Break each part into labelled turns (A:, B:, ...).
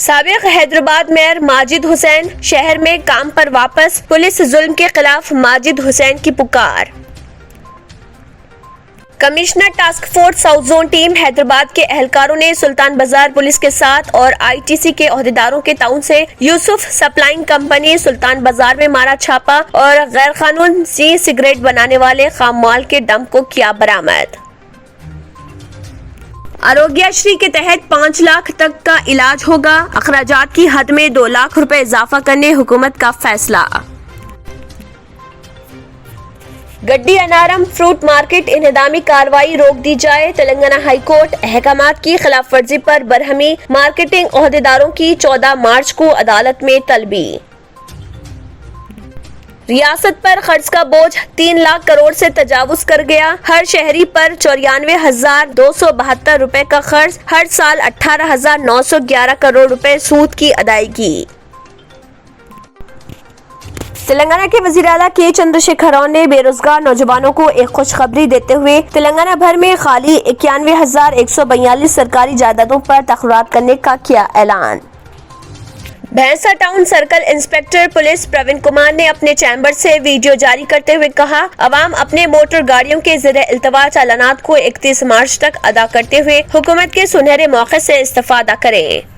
A: साबिक हैदराबाद मेयर माजिद हुसैन शहर में काम पर वापस, पुलिस जुल्म के खिलाफ माजिद हुसैन की पुकार। Commissioner task force south zone team Hyderabad के एहलकारों ने सुल्तान बाजार पुलिस के साथ और आईटीसी के ओहदेदारों के ताउन से यूसुफ सप्लाइंग कंपनी सुल्तान बाजार में मारा छापा और गैर कानूनी सिगरेट बनाने वाले खाम माल के डंप को किया बरामद। आरोग्यश्री के तहत 5 लाख तक का इलाज होगा, अखराजात की हद में 2 लाख रुपए इजाफा करने हुकूमत का फैसला। गड्डी अनारम फ्रूट मार्केट इन्हदामी कार्रवाई रोक दी जाए, तेलंगाना हाई कोर्ट अहकामात की खिलाफ वर्जी पर बरहमी मार्केटिंग ओहदेदारों की 14 मार्च को अदालत में तलबी। रियासत पर खर्च का बोझ 3 लाख करोड़ से तजावुज कर गया, हर शहरी पर 94,272 रुपए का खर्च, हर साल 18,911 करोड़ रुपए सूद की अदायगी। तेलंगाना के वजीर आला के चंद्रशेखर राव ने बेरोजगार नौजवानों को एक खुशखबरी देते हुए तेलंगाना भर में खाली 91,142 सरकारी जायदादों पर तखरार करने का किया ऐलान। Bhainsa town circle inspector police Praveen Kumar ने अपने चैम्बर से वीडियो जारी करते हुए कहा, अवाम अपने मोटर गाड़ियों के ज़रिए इल्तवा चालानात को 31 मार्च तक अदा करते हुए हुकूमत के सुनहरे मौके से इस्तेफादा करें।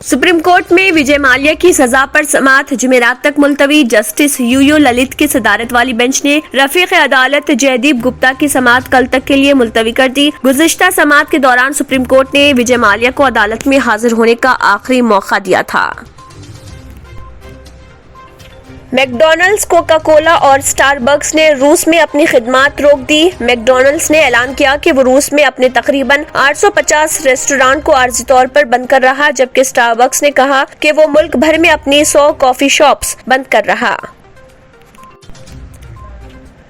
A: सुप्रीम कोर्ट में विजय माल्या की सजा पर समाअत जुमेरात तक मुलतवी। जस्टिस यूयू ललित की सदारत वाली बेंच ने रफीक अदालत जयदीप गुप्ता की समाअत कल तक के लिए मुलतवी कर दी। गुज़िश्ता समाअत के दौरान सुप्रीम कोर्ट ने विजय माल्या को अदालत में हाजिर होने का आखिरी मौका दिया था। मैकडॉनल्ड्स, कोका कोला और स्टारबक्स ने रूस में अपनी खिदमात रोक दी। मैकडॉनल्ड्स ने ऐलान किया कि वो रूस में अपने तकरीबन 850 रेस्टोरेंट को आर्जी तौर पर बंद कर रहा, जबकि स्टारबक्स ने कहा कि वो मुल्क भर में अपनी 100 कॉफी शॉप्स बंद कर रहा।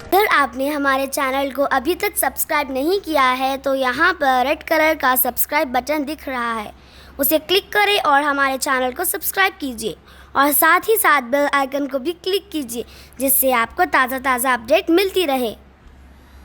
B: अगर आपने हमारे चैनल को अभी तक सब्सक्राइब नहीं किया है तो यहाँ पर रेड कलर का सब्सक्राइब बटन दिख रहा है, उसे क्लिक करें और हमारे चैनल को सब्सक्राइब कीजिए और साथ ही साथ बेल आइकन को भी क्लिक कीजिए, जिससे आपको ताज़ा अपडेट मिलती रहे।